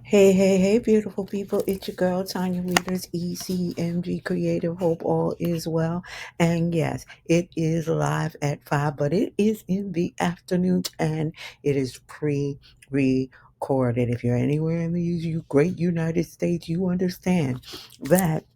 Hey, hey, hey, beautiful people. It's your girl, Tanya Leaders, ECMG Creative. Hope all is well. And yes, it is live at 5, but it is in the afternoon and it is pre recorded. If you're anywhere in the great United States, you understand that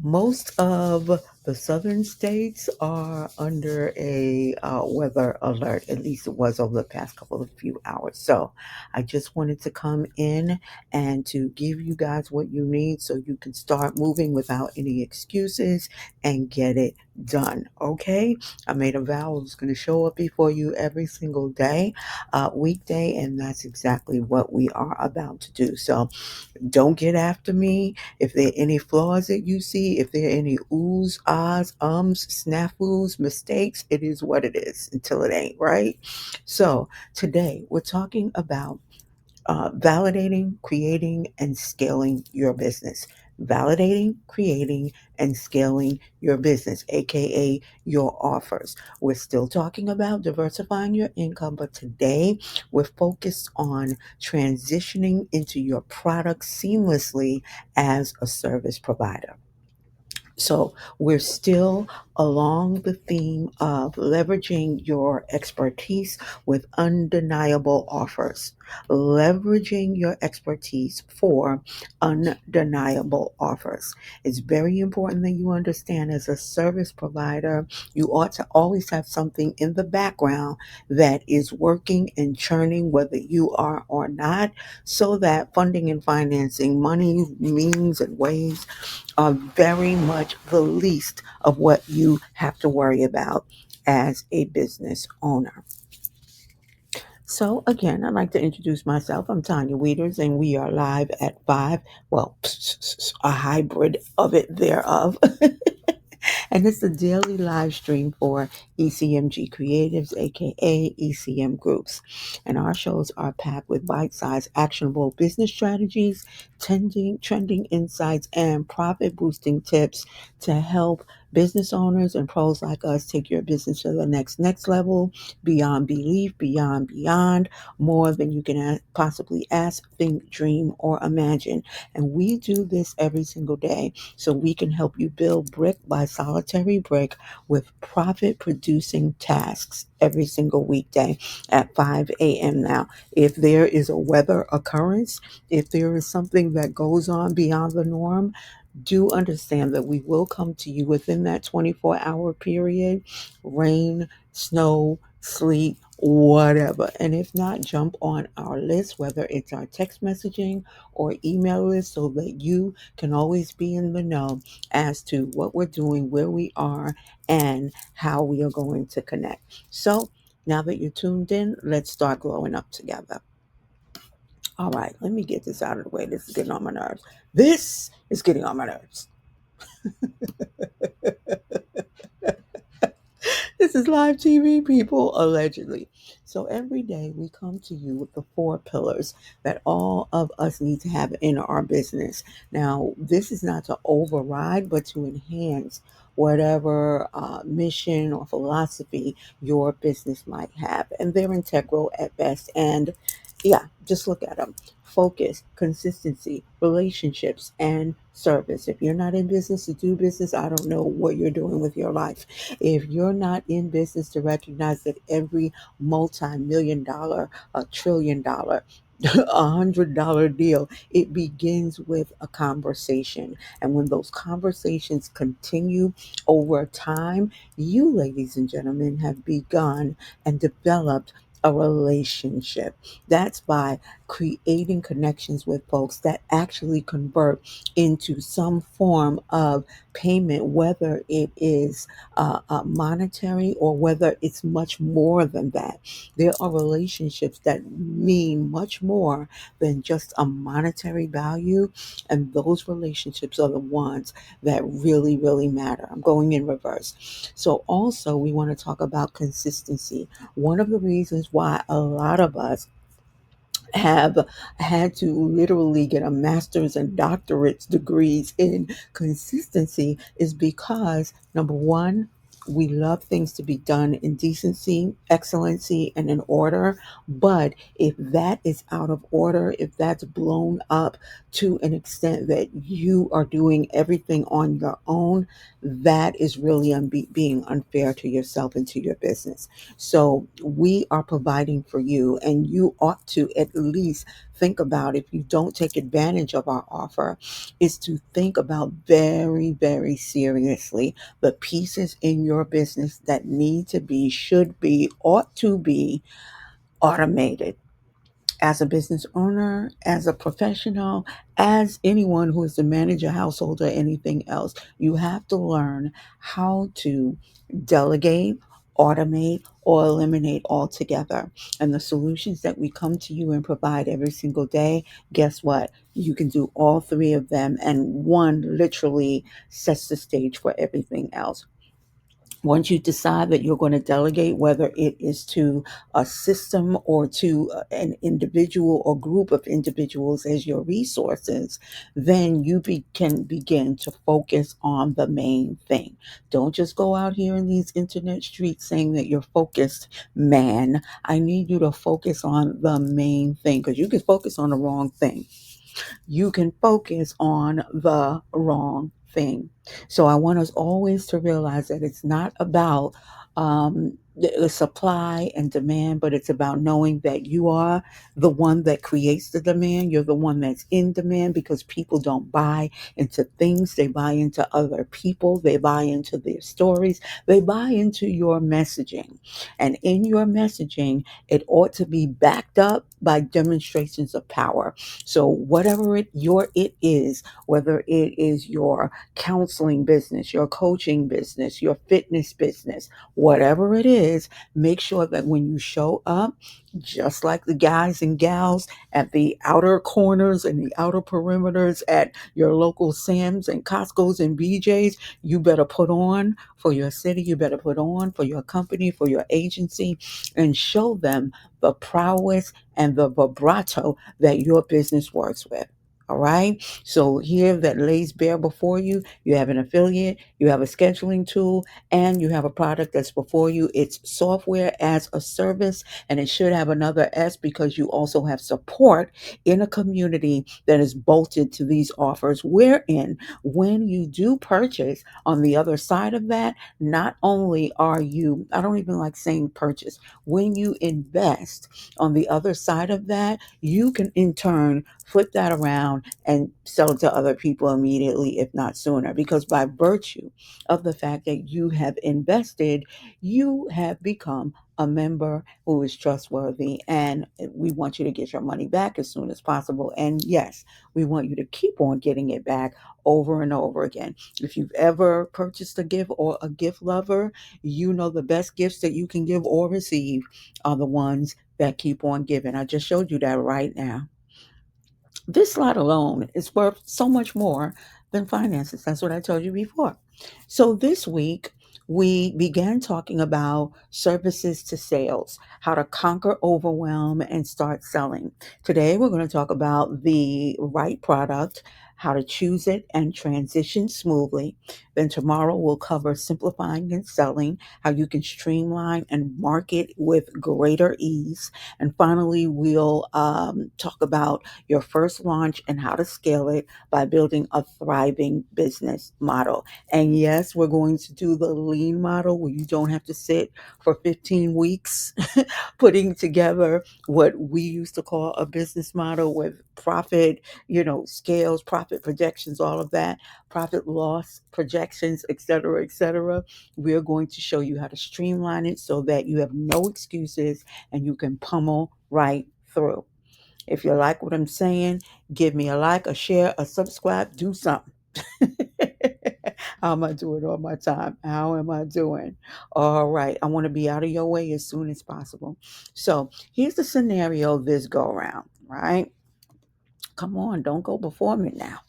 most of the southern states are under a weather alert. At least it was over the past couple of few hours. So I just wanted to come in and to give you guys what you need so you can start moving without any excuses and get it done. Okay? I made a vow I was going to show up before you every single day, weekday, and that's exactly what we are about to do. So don't get after me. If there are any flaws that you see, if there are any oohs, ahs, ums, snafus, mistakes, it is what it is until it ain't, right? So today we're talking about validating, creating, and scaling your business. Validating, creating, and scaling your business, aka your offers. We're still talking about diversifying your income, but today we're focused on transitioning into your product seamlessly as a service provider. So we're still along the theme of leveraging your expertise with undeniable offers. Leveraging your expertise for undeniable offers. It's very important that you understand as a service provider, you ought to always have something in the background that is working and churning, whether you are or not, so that funding and financing, money, means, and ways are very much the least of what you have to worry about as a business owner. So, again, I'd like to introduce myself. I'm Tanya Weeders, and we are live at 5. Well, a hybrid of it thereof. And it's a daily live stream for ECMG Creatives, aka ECM Groups. And our shows are packed with bite sized, actionable business strategies, trending insights, and profit boosting tips to help business owners and pros like us take your business to the next level, beyond belief, beyond, more than you can possibly ask, think, dream, or imagine. And we do this every single day so we can help you build brick by solitary brick with profit producing tasks every single weekday at 5 a.m. Now, if there is a weather occurrence, if there is something that goes on beyond the norm, do understand that we will come to you within that 24-hour period, rain, snow, sleet, whatever. And if not, jump on our list, whether it's our text messaging or email list, so that you can always be in the know as to what we're doing, where we are, and how we are going to connect. So now that you're tuned in, let's start glowing up together. All right, let me get this out of the way. This is getting on my nerves. This is getting on my nerves. This is live TV, people, allegedly. So every day we come to you with the four pillars that all of us need to have in our business. Now, this is not to override, but to enhance whatever mission or philosophy your business might have. And they're integral at best. And yeah, just look at them. Focus, consistency, relationships, and service. If you're not in business to do business, I don't know what you're doing with your life. If you're not in business to recognize that every multi-million dollar, $1 trillion, $100 deal, it begins with a conversation. And when those conversations continue over time, you, ladies and gentlemen, have begun and developed a relationship. That's by creating connections with folks that actually convert into some form of payment, whether it is monetary or whether it's much more than that. There are relationships that mean much more than just a monetary value, and those relationships are the ones that really, really matter. I'm going in reverse. So, also, we want to talk about consistency. One of the reasons why a lot of us have had to literally get a master's and doctorate degrees in consistency is because, number one, We love things to be done in decency, excellency, and in order. But if that is out of order, if that's blown up to an extent that you are doing everything on your own, that is really being unfair to yourself and to your business. So we are providing for you, and you ought to at least think about, if you don't take advantage of our offer, is to think about very, very seriously the pieces in your business that need to be, should be, ought to be automated. As a business owner, as a professional, as anyone who is to manage a household or anything else, you have to learn how to delegate, automate, or eliminate altogether. And the solutions that we come to you and provide every single day, guess what? You can do all three of them, and one literally sets the stage for everything else. Once you decide that you're going to delegate, whether it is to a system or to an individual or group of individuals as your resources, then you can begin to focus on the main thing. Don't just go out here in these internet streets saying that you're focused, man. I need you to focus on the main thing, because you can focus on the wrong thing. You can focus on the wrong thing. So I want us always to realize that it's not about the supply and demand, but it's about knowing that you are the one that creates the demand. You're the one that's in demand, because people don't buy into things. They buy into other people. They buy into their stories. They buy into your messaging. And in your messaging, it ought to be backed up by demonstrations of power. So whatever it is, whether it is your counseling business, your coaching business, your fitness business, whatever it is, make sure that when you show up, just like the guys and gals at the outer corners and the outer perimeters at your local Sam's and Costco's and BJ's, you better put on for your city, you better put on for your company, for your agency, and show them the prowess and the vibrato that your business works with. All right. So here that lays bare before you, you have an affiliate, you have a scheduling tool, and you have a product that's before you. It's software as a service, and it should have another S, because you also have support in a community that is bolted to these offers. Wherein, when you do purchase, on the other side of that, not only are you, I don't even like saying purchase, when you invest, on the other side of that, you can in turn flip that around and sell it to other people immediately, if not sooner. Because by virtue of the fact that you have invested, you have become a member who is trustworthy, and we want you to get your money back as soon as possible. And yes, we want you to keep on getting it back over and over again. If you've ever purchased a gift or a gift lover, you know the best gifts that you can give or receive are the ones that keep on giving. I just showed you that right now. This slide alone is worth so much more than finances. That's what I told you before. So this week, we began talking about services to sales, how to conquer overwhelm and start selling. Today, we're going to talk about the right product, how to choose it and transition smoothly. Then tomorrow, we'll cover simplifying and selling, how you can streamline and market with greater ease. And finally, we'll talk about your first launch and how to scale it by building a thriving business model. And yes, we're going to do the lean model, where you don't have to sit for 15 weeks putting together what we used to call a business model with profit, scales, profit projections, all of that, profit loss projections, et cetera, et cetera. We're going to show you how to streamline it so that you have no excuses and you can pummel right through. If you like what I'm saying, give me a like, a share, a subscribe, do something. How am I doing on my time? How am I doing? All right. I want to be out of your way as soon as possible. So here's the scenario this go around, right? Come on, don't go before me now.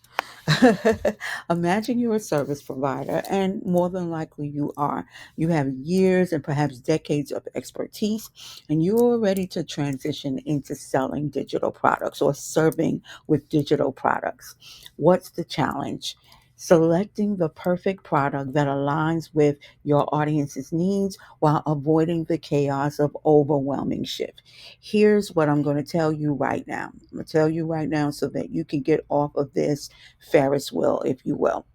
Imagine you're a service provider, and more than likely you are. You have years and perhaps decades of expertise, and you're ready to transition into selling digital products or serving with digital products. What's the challenge? Selecting the perfect product that aligns with your audience's needs while avoiding the chaos of overwhelming shift. Here's what I'm going to tell you right now. I'm going to tell you right now so that you can get off of this Ferris wheel, if you will.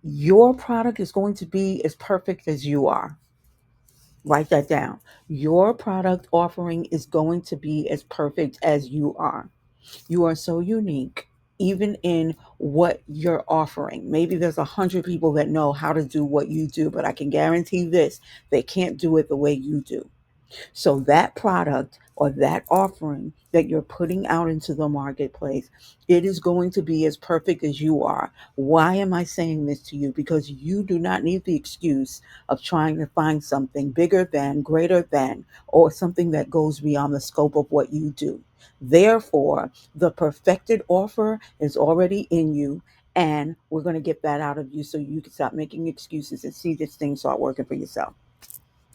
Your product is going to be as perfect as you are. Write that down. Your product offering is going to be as perfect as you are. You are so unique, even in what you're offering. Maybe there's 100 people that know how to do what you do, but I can guarantee this: they can't do it the way you do. So that product or that offering that you're putting out into the marketplace, it is going to be as perfect as you are. Why am I saying this to you? Because you do not need the excuse of trying to find something bigger than, greater than, or something that goes beyond the scope of what you do. Therefore, the perfected offer is already in you, and we're going to get that out of you so you can stop making excuses and see this thing start working for yourself.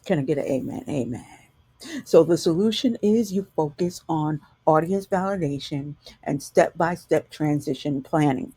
Can I get an amen? Amen. So the solution is you focus on audience validation and step-by-step transition planning.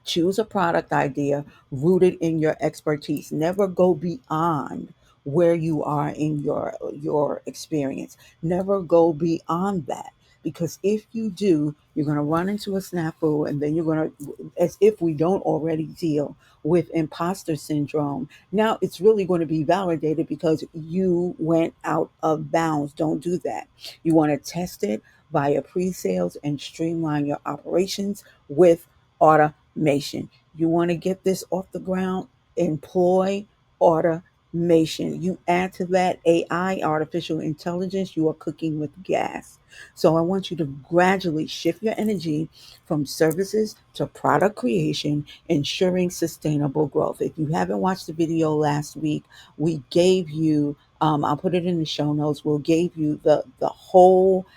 Choose a product idea rooted in your expertise. Never go beyond where you are in your experience. Never go beyond that. Because if you do, you're going to run into a snafu, and then you're going to, as if we don't already deal with imposter syndrome. Now it's really going to be validated because you went out of bounds. Don't do that. You want to test it via pre sales and streamline your operations with automation. You want to get this off the ground? Employ automation. You add to that AI, artificial intelligence, you are cooking with gas. So I want you to gradually shift your energy from services to product creation, ensuring sustainable growth. If you haven't watched the video last week, we gave you, I'll put it in the show notes, we'll gave you the whole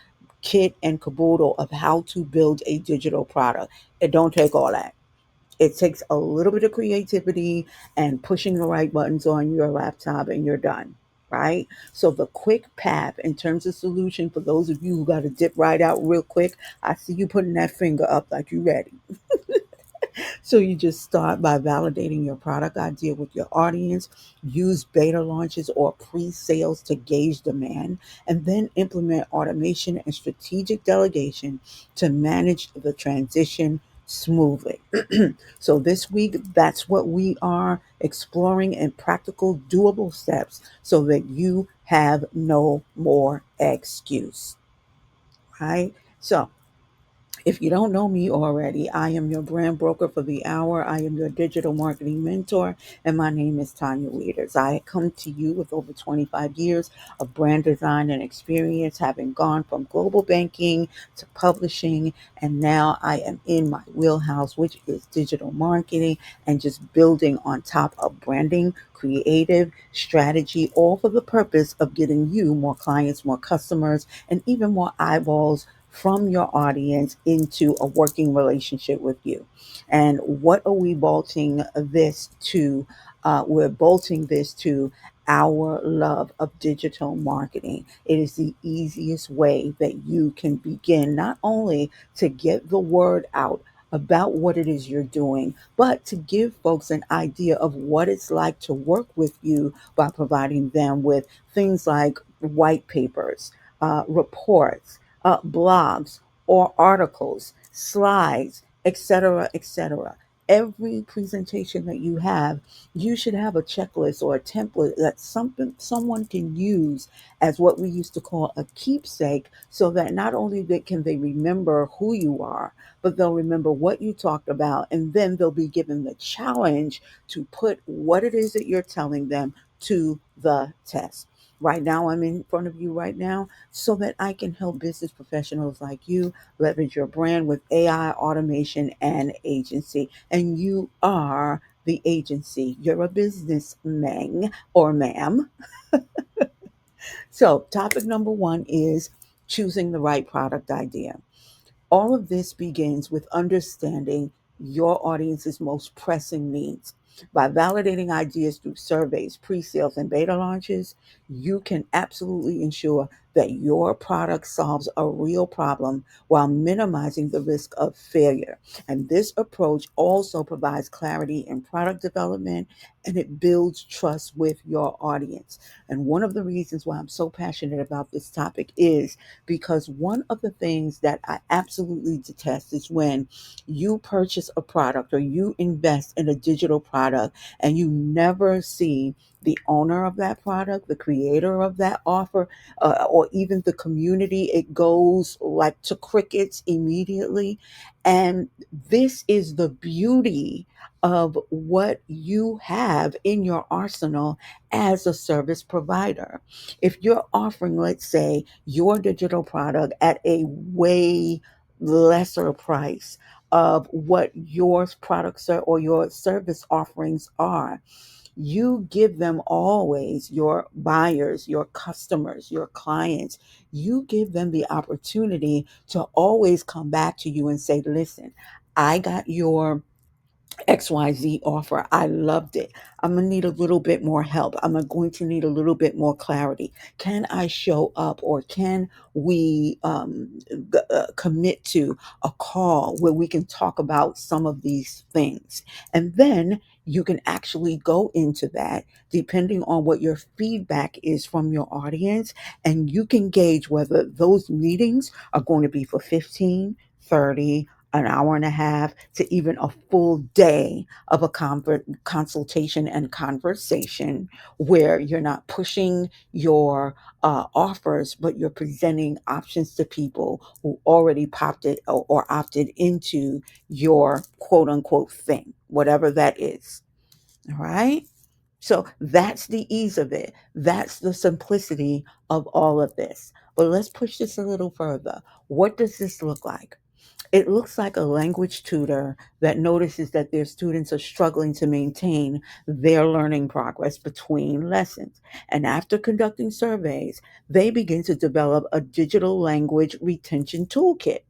kit and caboodle of how to build a digital product. It don't take all that. It takes a little bit of creativity and pushing the right buttons on your laptop, and you're done. Right? So the quick path in terms of solution for those of you who got to dip right out real quick, I see you putting that finger up like you ready. So you just start by validating your product idea with your audience, use beta launches or pre-sales to gauge demand, and then implement automation and strategic delegation to manage the transition smoothly. So this week, that's what we are exploring in practical, doable steps so that you have no more excuse. Right? So if you don't know me already, I am your brand broker for the hour. I am your digital marketing mentor, and my name is Tanya Weeders. I come to you with over 25 years of brand design and experience, having gone from global banking to publishing, and now I am in my wheelhouse, which is digital marketing and just building on top of branding, creative strategy, all for the purpose of getting you more clients, more customers, and even more eyeballs from your audience into a working relationship with you. And what are we bolting this to? We're bolting this to our love of digital marketing. It is the easiest way that you can begin not only to get the word out about what it is you're doing, but to give folks an idea of what it's like to work with you by providing them with things like white papers, reports, blogs or articles, slides, etc., etc. Every presentation that you have, you should have a checklist or a template that someone can use as what we used to call a keepsake, so that not only can they remember who you are, but they'll remember what you talked about, and then they'll be given the challenge to put what it is that you're telling them to the test. Right now, I'm in front of you right now so that I can help business professionals like you leverage your brand with AI, automation, and agency. And you are the agency. You're a businessman or ma'am. So, topic number one is choosing the right product idea. All of this begins with understanding your audience's most pressing needs. By validating ideas through surveys, pre sales, and beta launches, you can absolutely ensure that your product solves a real problem while minimizing the risk of failure. And this approach also provides clarity in product development, and it builds trust with your audience. And one of the reasons why I'm so passionate about this topic is because one of the things that I absolutely detest is when you purchase a product or you invest in a digital product and you never see the owner of that product, the creator of that offer, or even the community. It goes like to crickets immediately. And this is the beauty of what you have in your arsenal as a service provider. If you're offering, let's say, your digital product at a way lesser price of what your products are or your service offerings are, you give them always, your buyers, your customers, your clients, you give them the opportunity to always come back to you and say, listen, I got your XYZ offer. I loved it. I'm going to need a little bit more help. I'm going to need a little bit more clarity. Can I show up, or can we commit to a call where we can talk about some of these things? And then you can actually go into that depending on what your feedback is from your audience. And you can gauge whether those meetings are going to be for 15, 30, an hour and a half to even a full day of a consultation and conversation, where you're not pushing your offers, but you're presenting options to people who already popped it or opted into your quote unquote thing, whatever that is. All right. So that's the ease of it. That's the simplicity of all of this. But let's push this a little further. What does this look like? It looks like a language tutor that notices that their students are struggling to maintain their learning progress between lessons. And after conducting surveys, they begin to develop a digital language retention toolkit.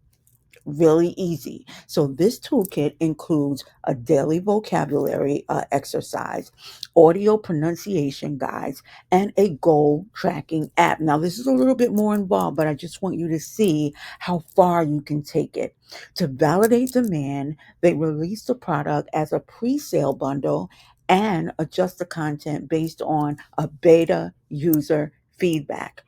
Really easy. So this toolkit includes a daily vocabulary exercise, audio pronunciation guides, and a goal tracking app. Now, this is a little bit more involved, but I just want you to see how far you can take it. To validate demand, they release the product as a pre-sale bundle and adjust the content based on a beta user feedback.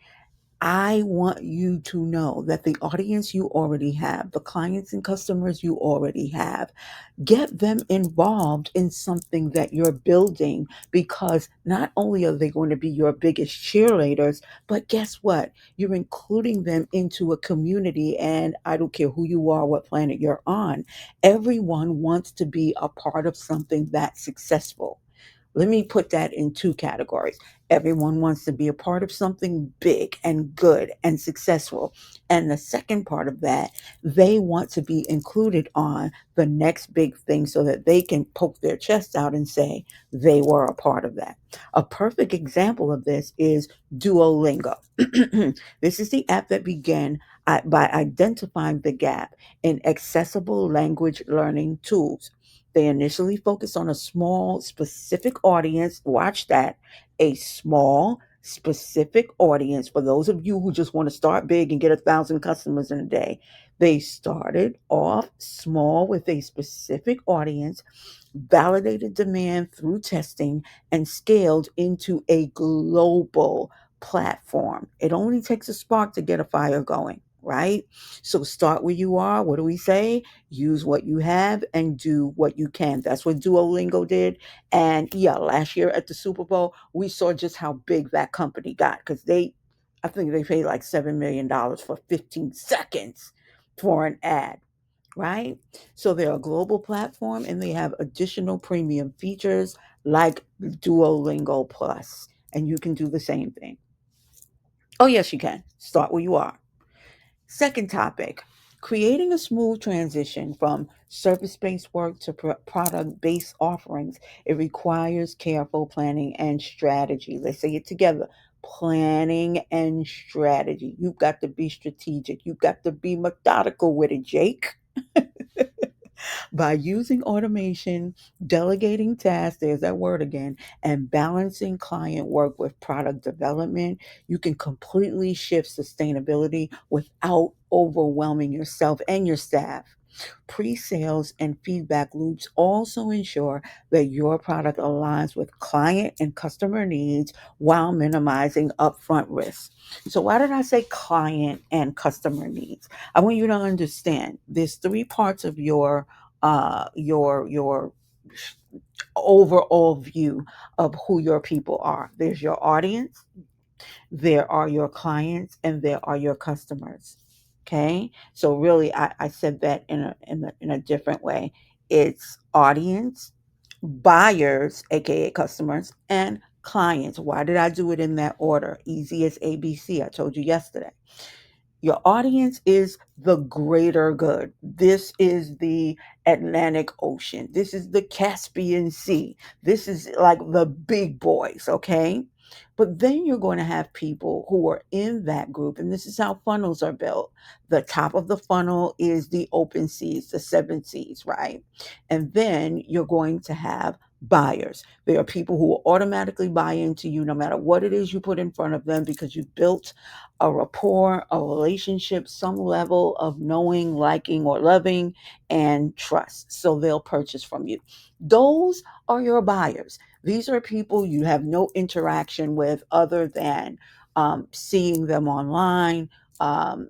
I want you to know that the audience you already have, the clients and customers you already have, get them involved in something that you're building, because not only are they going to be your biggest cheerleaders, but guess what? You're including them into a community, and I don't care who you are, what planet you're on. Everyone wants to be a part of something that's successful. Let me put that in two categories. Everyone wants to be a part of something big and good and successful. And the second part of that, they want to be included on the next big thing so that they can poke their chest out and say they were a part of that. A perfect example of this is Duolingo. This is the app that began by identifying the gap in accessible language learning tools. They initially focused on a small, specific audience. Watch that. A small, specific audience. For those of you who just want to start big and get 1,000 customers in a day, they started off small with a specific audience, validated demand through testing, and scaled into a global platform. It only takes a spark to get a fire going, right? So start where you are. What do we say? Use what you have and do what you can. That's what Duolingo did. And yeah, last year at the Super Bowl, we saw just how big that company got, because I think they paid like $7 million for 15 seconds for an ad, right? So they're a global platform and they have additional premium features like Duolingo Plus, and you can do the same thing. Oh, yes, you can. Start where you are. Second topic, creating a smooth transition from service based work to product based offerings. It requires careful planning and strategy. Let's say it together: planning and strategy. You've got to be strategic, you've got to be methodical with it, Jake. By using automation, delegating tasks, there's that word again, and balancing client work with product development, you can completely shift sustainability without overwhelming yourself and your staff. Pre sales and feedback loops also ensure that your product aligns with client and customer needs while minimizing upfront risks. So, why did I say client and customer needs? I want you to understand there's three parts of your overall view of who your people are. There's your audience, there are your clients, and there are your customers. Okay, so really I said that in a different way. It's audience, buyers, aka customers, and clients. Why did I do it in that order? Easy as ABC. I told you yesterday. Your audience is the greater good. This is the Atlantic Ocean. This is the Caspian Sea. This is like the big boys, okay? But then you're going to have people who are in that group, and this is how funnels are built. The top of the funnel is the open seas, the seven seas, right? And then you're going to have buyers. There are people who will automatically buy into you no matter what it is you put in front of them because you built a rapport, a relationship, some level of knowing, liking, or loving, and trust. So they'll purchase from you. Those are your buyers. These are people you have no interaction with other than seeing them online.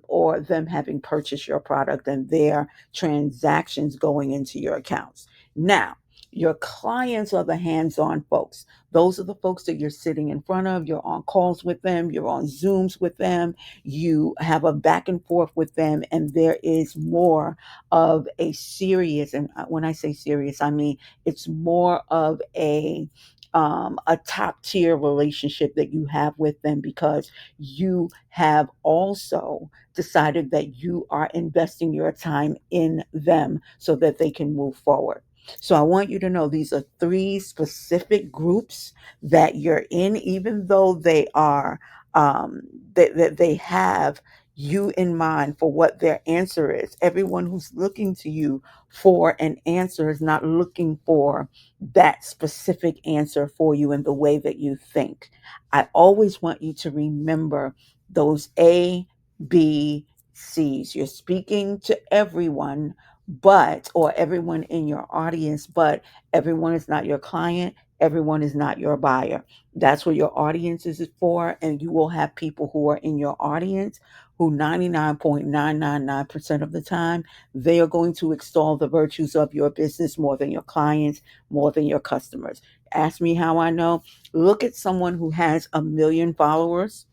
Or them having purchased your product and their transactions going into your accounts. Now, your clients are the hands on folks. Those are the folks that you're sitting in front of. You're on calls with them. You're on Zooms with them. You have a back and forth with them. And there is more of a serious, and when I say serious, I mean it's more of a top tier relationship that you have with them because you have also decided that you are investing your time in them so that they can move forward. So I want you to know these are three specific groups that you're in, even though they are that they have you in mind for what their answer is. Everyone who's looking to you for an answer is not looking for that specific answer for you in the way that you think. I always want you to remember those A, B, C's. You're speaking to everyone, or everyone in your audience, but everyone is not your client. Everyone is not your buyer. That's what your audience is for. And you will have people who are in your audience who 99.999% of the time, they are going to extol the virtues of your business more than your clients, more than your customers. Ask me how I know. Look at someone who has 1 million followers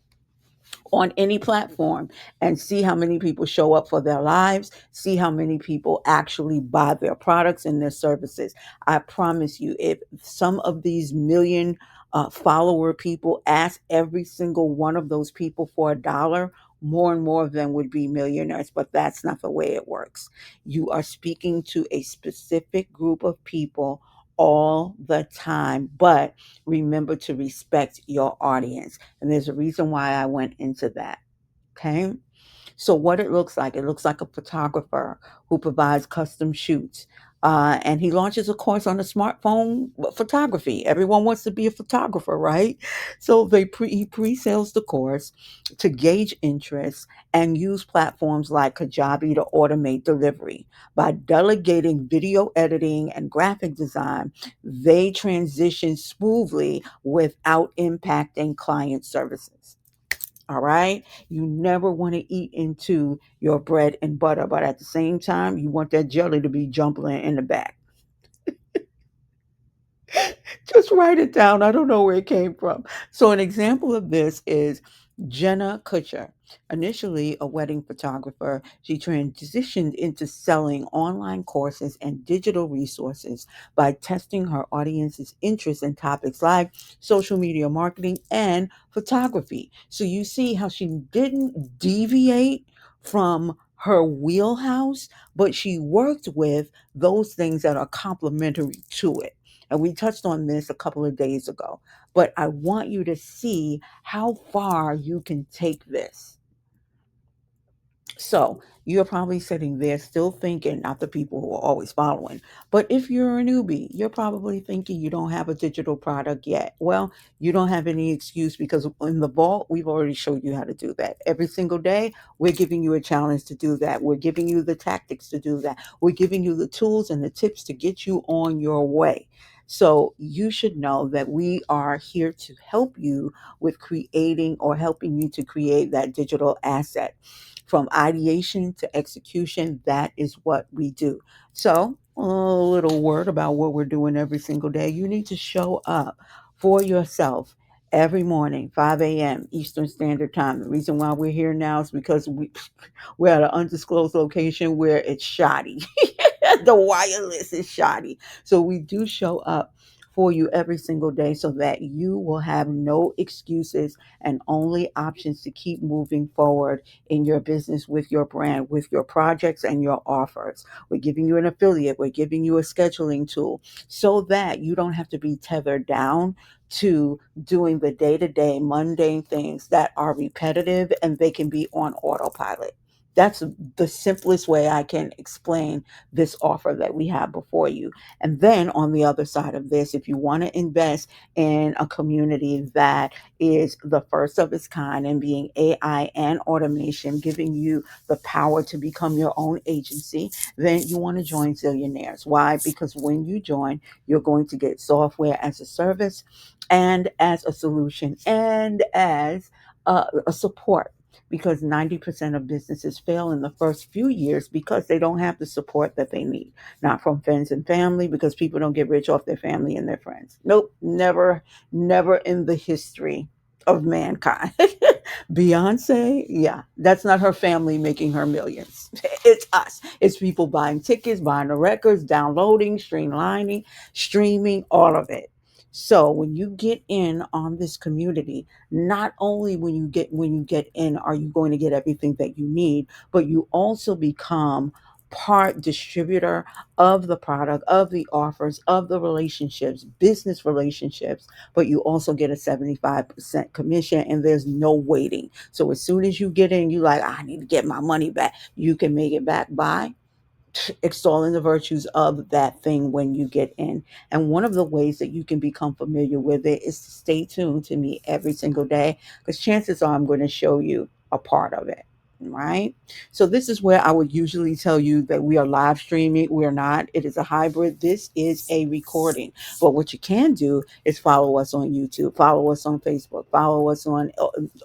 on any platform and see how many people show up for their lives, see how many people actually buy their products and their services. I promise you, if some of these million follower people ask every single one of those people for $1, more and more of them would be millionaires, but that's not the way it works. You are speaking to a specific group of people all the time, but remember to respect your audience. And there's a reason why I went into that. Okay. So what it looks like a photographer who provides custom shoots. And he launches a course on the smartphone photography. Everyone wants to be a photographer, right? So he pre-sales the course to gauge interest and use platforms like Kajabi to automate delivery. By delegating video editing and graphic design, they transition smoothly without impacting client services. All right. You never want to eat into your bread and butter, but at the same time, you want that jelly to be jumping in the back. Just write it down. I don't know where it came from. So, an example of this is Jenna Kutcher. Initially a wedding photographer, she transitioned into selling online courses and digital resources by testing her audience's interest in topics like social media marketing and photography. So, you see how she didn't deviate from her wheelhouse, but she worked with those things that are complementary to it. And we touched on this a couple of days ago, but I want you to see how far you can take this. So you're probably sitting there still thinking, not the people who are always following, but if you're a newbie, you're probably thinking you don't have a digital product yet. Well, you don't have any excuse because in the vault, we've already showed you how to do that. Every single day, we're giving you a challenge to do that. We're giving you the tactics to do that. We're giving you the tools and the tips to get you on your way. So you should know that we are here to help you with creating or helping you to create that digital asset from ideation to execution. That is what we do. So, a little word about what we're doing every single day. You need to show up for yourself every morning, 5 a.m. Eastern Standard Time. The reason why we're here now is because we're at an undisclosed location where it's shoddy. The wireless is shoddy. So we do show up for you every single day so that you will have no excuses and only options to keep moving forward in your business with your brand, with your projects and your offers. We're giving you an affiliate, we're giving you a scheduling tool so that you don't have to be tethered down to doing the day to day mundane things that are repetitive and they can be on autopilot. That's the simplest way I can explain this offer that we have before you. And then on the other side of this, if you want to invest in a community that is the first of its kind and being AI and automation, giving you the power to become your own agency, then you want to join Zillionaires. Why? Because when you join, you're going to get software as a service and as a solution and as a support, because 90% of businesses fail in the first few years because they don't have the support that they need. Not from friends and family, because people don't get rich off their family and their friends. Nope, never, never in the history of mankind. Beyonce, yeah, that's not her family making her millions. It's us. It's people buying tickets, buying the records, downloading, streamlining, streaming, all of it. So when you get in on this community, not only when you get in are you going to get everything that you need, but you also become part distributor of the product, of the offers, of the relationships, business relationships, but you also get a 75% commission and there's no waiting. So as soon as you get in, you like, I need to get my money back. You can make it back by extolling the virtues of that thing when you get in. And one of the ways that you can become familiar with it is to stay tuned to me every single day, because chances are I'm going to show you a part of it. Right. So this is where I would usually tell you that we are live streaming. We're not. It is a hybrid. This is a recording. But what you can do is follow us on YouTube, follow us on Facebook, follow us on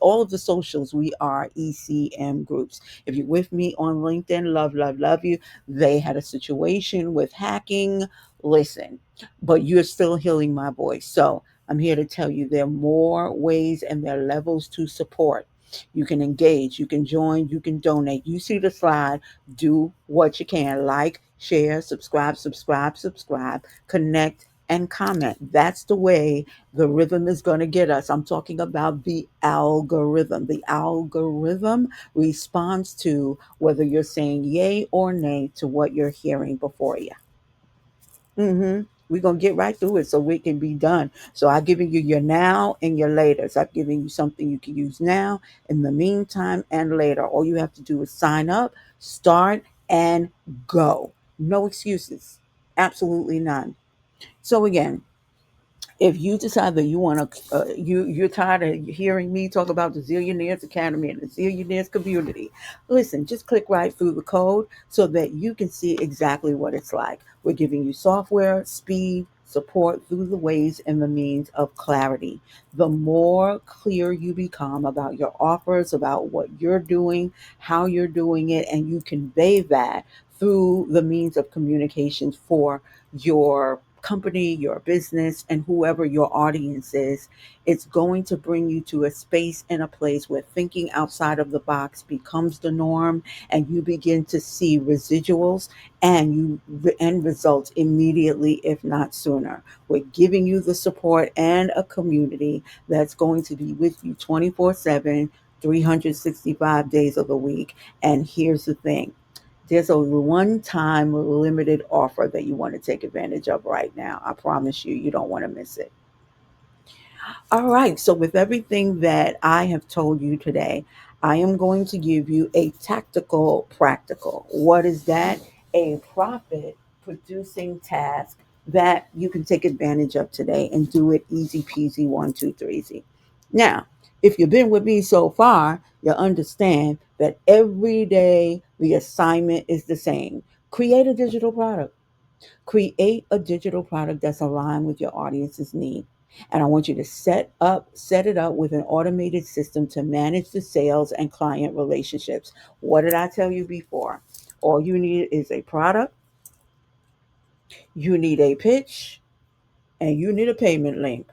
all of the socials. We are ECM groups. If you're with me on LinkedIn, love, love, love you. They had a situation with hacking. Listen, but you're still healing my voice. So I'm here to tell you there are more ways and there are levels to support. You can engage, you can join, you can donate. You see the slide, do what you can. Like, share, subscribe, subscribe, subscribe, connect, and comment. That's the way the rhythm is going to get us. I'm talking about the algorithm. The algorithm responds to whether you're saying yay or nay to what you're hearing before you. We're going to get right through it so it can be done. So I've given you your now and your later. So I've given you something you can use now, in the meantime, and later. All you have to do is sign up, start, and go. No excuses. Absolutely none. So again, if you decide that you want to, you're tired of hearing me talk about the Zillionaires Academy and the Zillionaires community, listen, just click right through the code so that you can see exactly what it's like. We're giving you software, speed, support through the ways and the means of clarity. The more clear you become about your offers, about what you're doing, how you're doing it, and you convey that through the means of communications for your company, your business, and whoever your audience is, it's going to bring you to a space and a place where thinking outside of the box becomes the norm, and you begin to see residuals and you end results immediately, if not sooner. We're giving you the support and a community that's going to be with you 24/7, 365 days of the week. And here's the thing, there's a one-time limited offer that you want to take advantage of right now. I promise you, you don't want to miss it. All right. So with everything that I have told you today, I am going to give you a tactical practical. What is that? A profit producing task that you can take advantage of today and do it easy peasy, one, two, three, easy. Now, if you've been with me so far, you understand that every day the assignment is the same. Create a digital product. Create a digital product that's aligned with your audience's need. And I want you to set it up with an automated system to manage the sales and client relationships. What did I tell you before? All you need is a product, you need a pitch, and you need a payment link.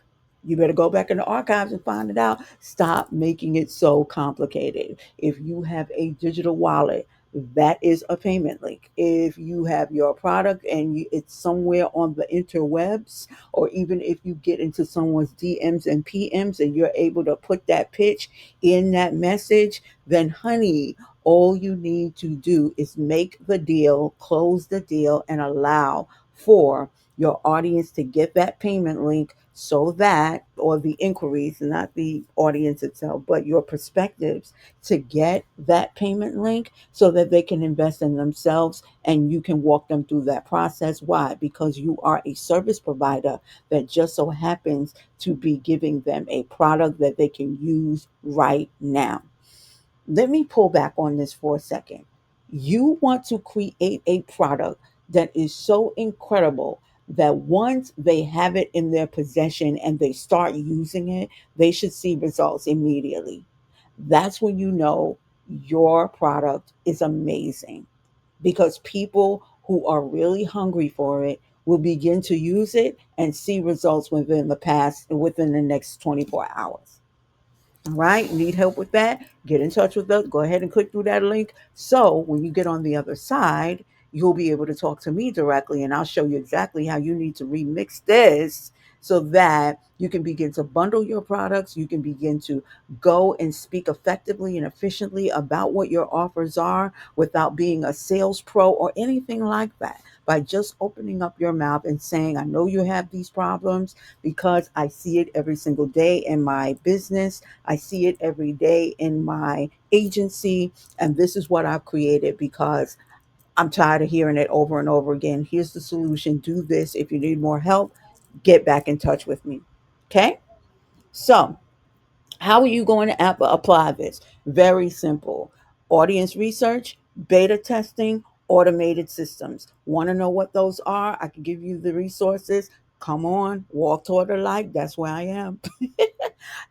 You better go back in the archives and find it out. Stop making it so complicated. If you have a digital wallet, that is a payment link. If you have your product and it's somewhere on the interwebs, or even if you get into someone's DMs and PMs and you're able to put that pitch in that message, then honey, all you need to do is make the deal, close the deal, and allow for your audience to get that payment link so that, or the inquiries, not the audience itself, but your perspectives to get that payment link so that they can invest in themselves and you can walk them through that process. Why? Because you are a service provider that just so happens to be giving them a product that they can use right now. Let me pull back on this for a second. You want to create a product that is so incredible that once they have it in their possession and they start using it, they should see results immediately. That's when you know your product is amazing, because people who are really hungry for it will begin to use it and see results within the next 24 hours. All right, need help with that? Get in touch with us. Go ahead and click through that link. So when you get on the other side, you'll be able to talk to me directly, and I'll show you exactly how you need to remix this so that you can begin to bundle your products. You can begin to go and speak effectively and efficiently about what your offers are without being a sales pro or anything like that. By just opening up your mouth and saying, I know you have these problems because I see it every single day in my business. I see it every day in my agency. And this is what I've created because I'm tired of hearing it over and over again. Here's the solution. Do this. If you need more help, get back in touch with me. Okay. So, how are you going to apply this? Very simple. Audience research, beta testing, automated systems. Want to know what those are? I can give you the resources. Come on, walk toward the light. That's where I am.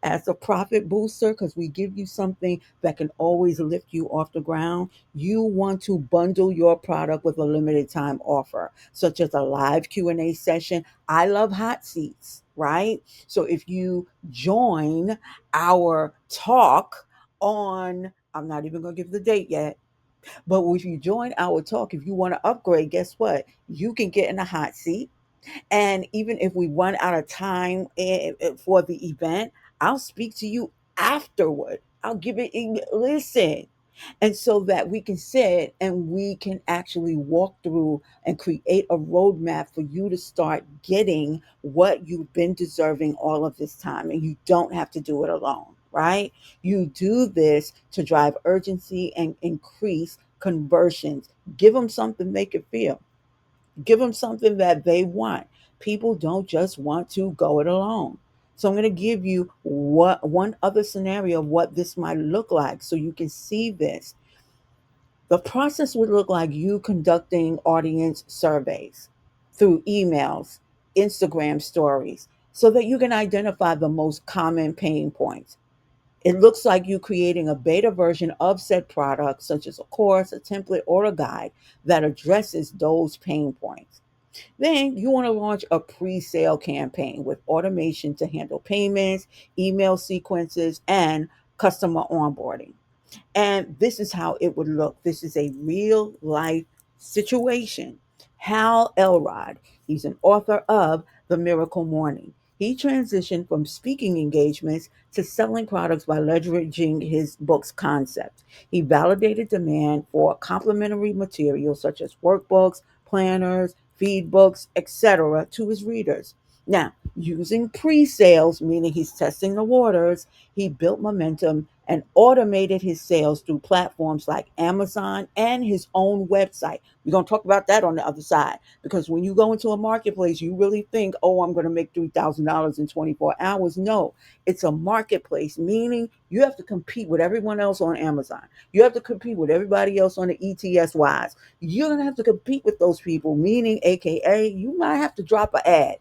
As a profit booster, because we give you something that can always lift you off the ground. You want to bundle your product with a limited time offer, such as a live Q&A session. I love hot seats, right? So if you join our talk on, I'm not even going to give the date yet, but if you join our talk, if you want to upgrade, guess what? You can get in a hot seat, and even if we run out of time for the event, I'll speak to you afterward. I'll give it, listen. And so that we can sit and we can actually walk through and create a roadmap for you to start getting what you've been deserving all of this time. And you don't have to do it alone, right? You do this to drive urgency and increase conversions. Give them something they can feel. Give them something that they want. People don't just want to go it alone. So I'm going to give you what one other scenario of what this might look like so you can see this. The process would look like you conducting audience surveys through emails, Instagram stories, so that you can identify the most common pain points. It looks like you creating a beta version of said product, such as a course, a template, or a guide that addresses those pain points. Then you want to launch a pre sale campaign with automation to handle payments, email sequences, and customer onboarding. And this is how it would look. This is a real life situation. Hal Elrod, he's an author of The Miracle Morning. He transitioned from speaking engagements to selling products by leveraging his book's concept. He validated demand for complementary materials such as workbooks, planners, feed books, etc., to his readers. Now, using pre sales, meaning he's testing the waters, he built momentum and automated his sales through platforms like Amazon and his own website. We're going to talk about that on the other side because when you go into a marketplace, you really think, oh, I'm going to make $3,000 in 24 hours. No, it's a marketplace, meaning you have to compete with everyone else on Amazon. You have to compete with everybody else on the ETSYs. You're going to have to compete with those people, meaning, AKA, you might have to drop an ad.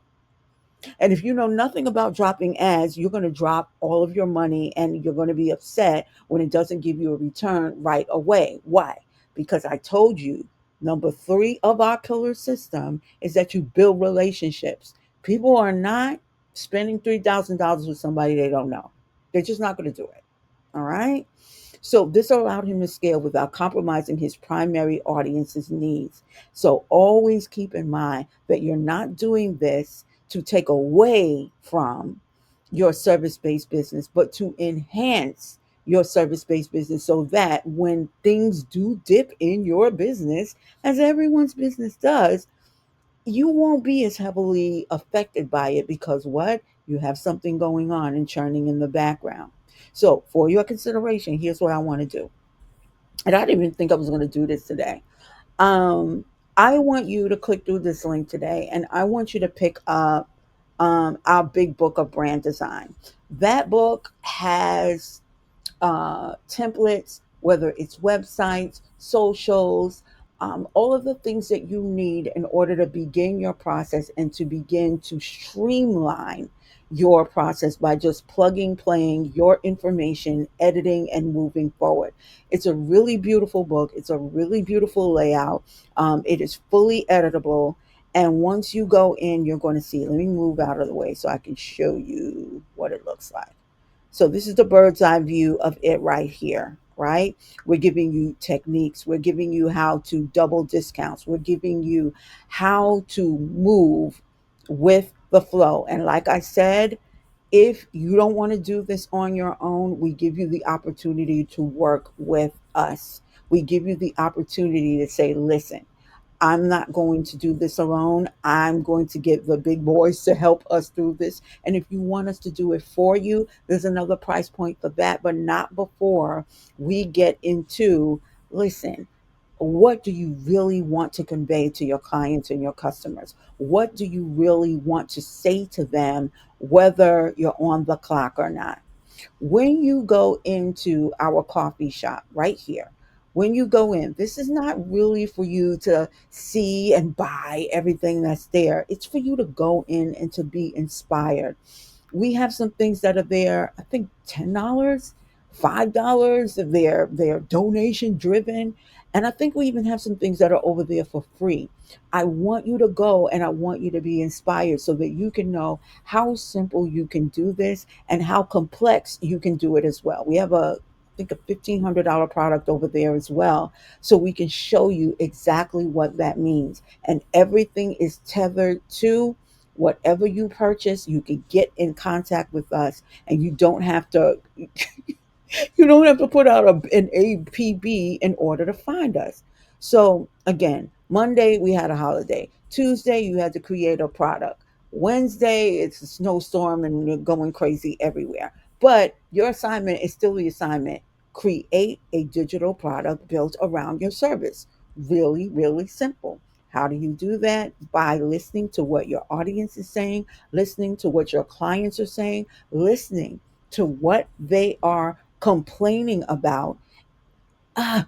And if you know nothing about dropping ads, you're going to drop all of your money and you're going to be upset when it doesn't give you a return right away. Why? Because I told you, number three of our pillar system is that you build relationships. People are not spending $3,000 with somebody they don't know. They're just not going to do it. All right. So this allowed him to scale without compromising his primary audience's needs. So always keep in mind that you're not doing this to take away from your service-based business, but to enhance your service-based business so that when things do dip in your business, as everyone's business does, you won't be as heavily affected by it because what? You have something going on and churning in the background. So, for your consideration, here's what I want to do. And I didn't even think I was going to do this today. Um, I want you to click through this link today and I want you to pick up our big book of brand design. That book has templates, whether it's websites, socials, all of the things that you need in order to begin your process and to begin to streamline your process by just plugging, playing your information, editing, and moving forward. It's a really beautiful book. It's a really beautiful layout. It is fully editable. And once you go in, you're going to see. Let me move out of the way so I can show you what it looks like. So this is the bird's eye view of it right here, right? We're giving you techniques. We're giving you how to double discounts. We're giving you how to move with the flow. And like I said, if you don't want to do this on your own, we give you the opportunity to work with us. We give you the opportunity to say, listen, I'm not going to do this alone. I'm going to get the big boys to help us through this. And if you want us to do it for you, there's another price point for that, but not before we get into, listen, what do you really want to convey to your clients and your customers? What do you really want to say to them, whether you're on the clock or not? When you go into our coffee shop right here, when you go in, this is not really for you to see and buy everything that's there. It's for you to go in and to be inspired. We have some things that are there, I think $10, $5. They're donation driven. And I think we even have some things that are over there for free. I want you to go and I want you to be inspired so that you can know how simple you can do this and how complex you can do it as well. We have I think a $1,500 product over there as well. So we can show you exactly what that means. And everything is tethered to whatever you purchase. You can get in contact with us and you don't have to put out an APB in order to find us. So again, Monday we had a holiday. Tuesday you had to create a product. Wednesday it's a snowstorm and you're going crazy everywhere. But your assignment is still the assignment. Create a digital product built around your service. Really, really simple. How do you do that? By listening to what your audience is saying, listening to what your clients are saying, listening to what they are complaining about ah,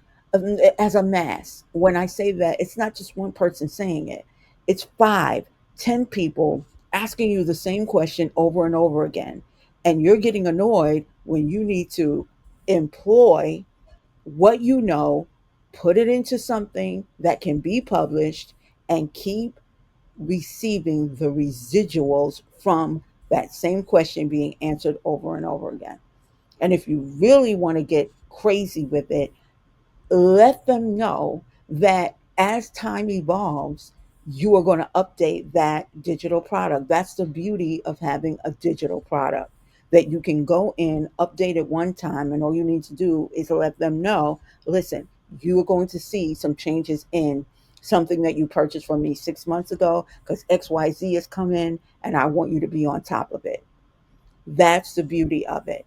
as a mass. When I say that, it's not just one person saying it, it's 5, 10 people asking you the same question over and over again. And you're getting annoyed when you need to employ what you know, put it into something that can be published, and keep receiving the residuals from that same question being answered over and over again. And if you really want to get crazy with it, let them know that as time evolves, you are going to update that digital product. That's the beauty of having a digital product, that you can go in, update it one time, and all you need to do is let them know, listen, you are going to see some changes in something that you purchased from me 6 months ago because XYZ has come in and I want you to be on top of it. That's the beauty of it.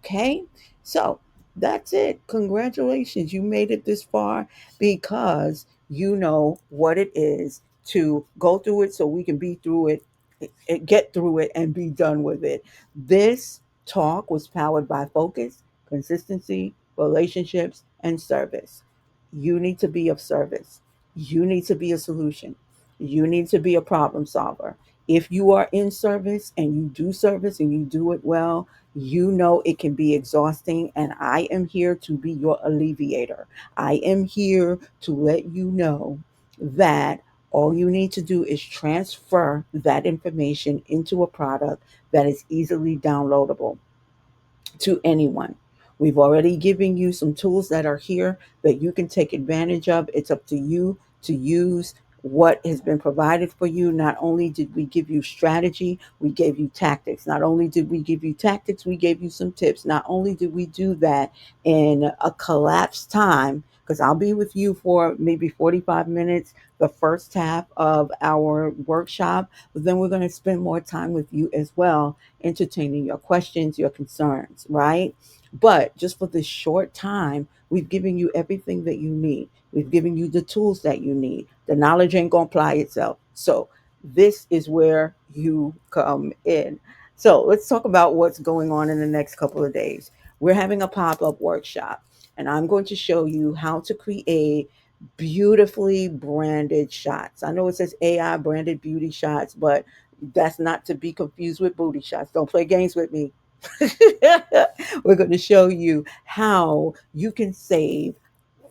Okay. So that's it. Congratulations. You made it this far because you know what it is to go through it so we can be through it, get through it, and be done with it. This talk was powered by focus, consistency, relationships, and service. You need to be of service. You need to be a solution. You need to be a problem solver. If you are in service and you do service and you do it well, you know it can be exhausting. And I am here to be your alleviator. I am here to let you know that all you need to do is transfer that information into a product that is easily downloadable to anyone. We've already given you some tools that are here that you can take advantage of. It's up to you to use what has been provided for you. Not only did we give you strategy, we gave you tactics. Not only did we give you tactics, we gave you some tips. Not only did we do that in a collapsed time, because I'll be with you for maybe 45 minutes, the first half of our workshop, but then we're going to spend more time with you as well, entertaining your questions, your concerns, right? But just for this short time, we've given you everything that you need. We've given you the tools that you need. The knowledge ain't going to apply itself. So, this is where you come in. So, let's talk about what's going on in the next couple of days. We're having a pop up workshop, and I'm going to show you how to create beautifully branded shots. I know it says AI branded beauty shots, but that's not to be confused with booty shots. Don't play games with me. We're going to show you how you can save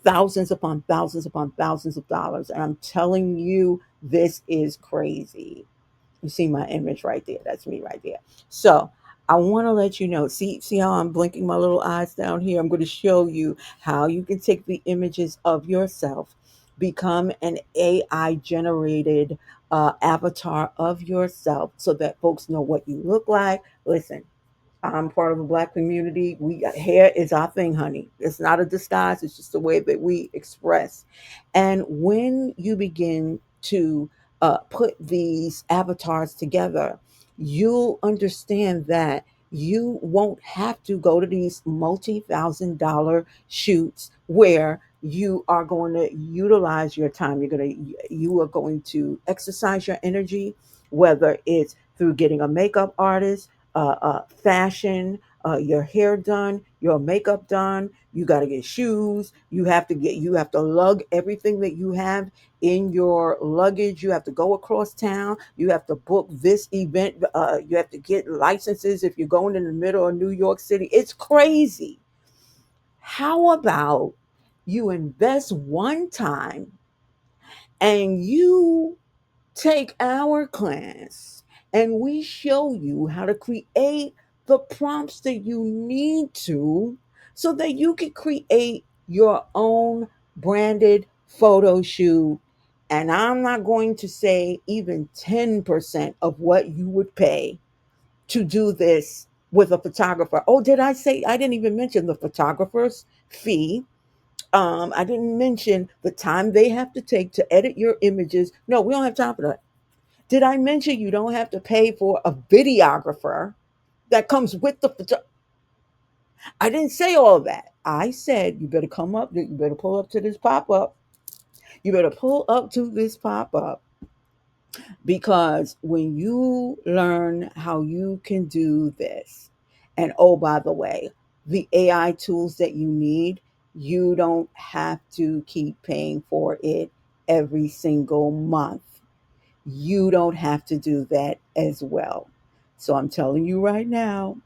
thousands upon thousands upon thousands of dollars. And I'm telling you, this is crazy. You see my image right there. That's me right there. So I want to let you know. See how I'm blinking my little eyes down here? I'm going to show you how you can take the images of yourself, become an AI generated avatar of yourself so that folks know what you look like. Listen, I'm part of the Black community. We hair is our thing, honey. It's not a disguise. It's just the way that we express. And when you begin to put these avatars together, you'll understand that you won't have to go to these multi-thousand-dollar shoots where you are going to utilize your time. You are going to exercise your energy, whether it's through getting a makeup artist, fashion, your hair done, your makeup done. You got to get shoes. You have to lug everything that you have in your luggage. You have to go across town. You have to book this event. You have to get licenses if you're going in the middle of New York City. It's crazy. How about you invest one time and you take our class and we show you how to create the prompts that you need to so that you can create your own branded photo shoot. And I'm not going to say even 10% of what you would pay to do this with a photographer. Oh, did I say I didn't even mention the photographer's fee? I didn't mention the time they have to take to edit your images. No, we don't have time for that. Did I mention you don't have to pay for a videographer that comes with the photo? I didn't say all of that. I said you better come up, you better pull up to this pop up. You better pull up to this pop up because when you learn how you can do this, and oh, by the way, the AI tools that you need, you don't have to keep paying for it every single month. You don't have to do that as well. So I'm telling you right now,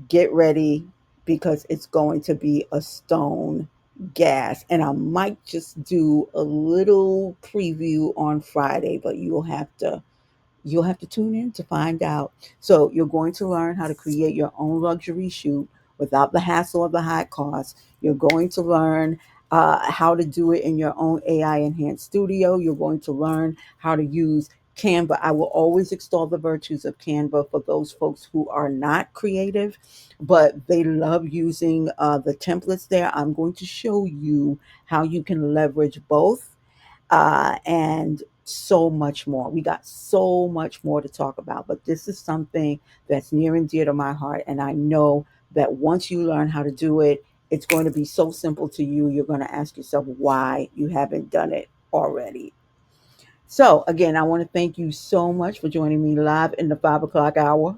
get ready because it's going to be a stone gas. And I might just do a little preview on Friday, but you'll have to tune in to find out. So you're going to learn how to create your own luxury shoot without the hassle of the high cost. You're going to learn how to do it in your own AI enhanced studio. You're going to learn how to use Canva. I will always extol the virtues of Canva for those folks who are not creative, but they love using the templates there. I'm going to show you how you can leverage both and so much more. We got so much more to talk about, but this is something that's near and dear to my heart. And I know that once you learn how to do it, it's going to be so simple to you. You're going to ask yourself why you haven't done it already. So, again, I want to thank you so much for joining me live in the 5 o'clock hour.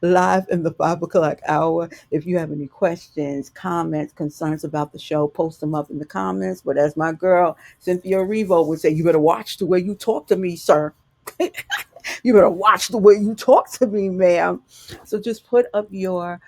Live in the 5 o'clock hour. If you have any questions, comments, concerns about the show, post them up in the comments. But as my girl Cynthia Revo would say, you better watch the way you talk to me, sir. You better watch the way you talk to me, ma'am. So just put up your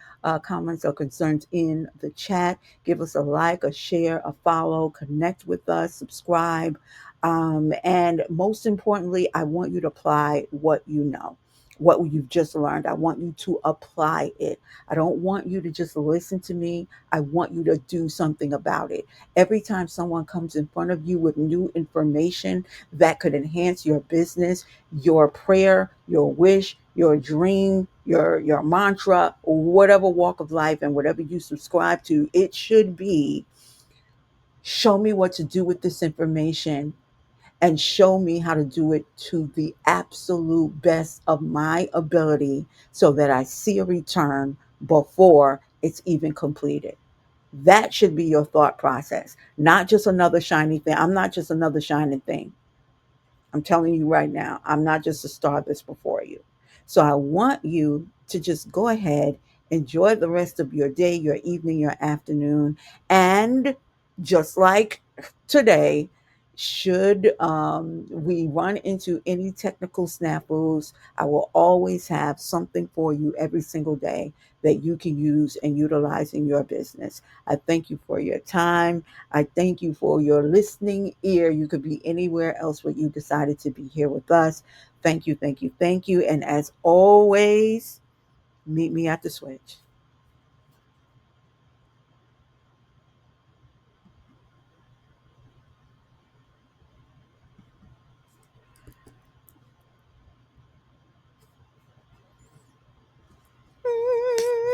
comments or concerns in the chat. Give us a like, a share, a follow, connect with us, subscribe. And most importantly, I want you to apply what you know, what you've just learned. I want you to apply it. I don't want you to just listen to me. I want you to do something about it. Every time someone comes in front of you with new information that could enhance your business, your prayer, your wish, your dream, your mantra, whatever walk of life and whatever you subscribe to, it should be show me what to do with this information and show me how to do it to the absolute best of my ability so that I see a return before it's even completed. That should be your thought process, not just another shiny thing. I'm not just another shining thing. I'm telling you right now, I'm not just a star that's before you. So I want you to just go ahead, enjoy the rest of your day, your evening, your afternoon. And just like today, should we run into any technical snafus, I will always have something for you every single day that you can use and utilize in your business. I thank you for your time. I thank you for your listening ear. You could be anywhere else, but you decided to be here with us. Thank you, thank you, thank you. And as always, meet me at the switch.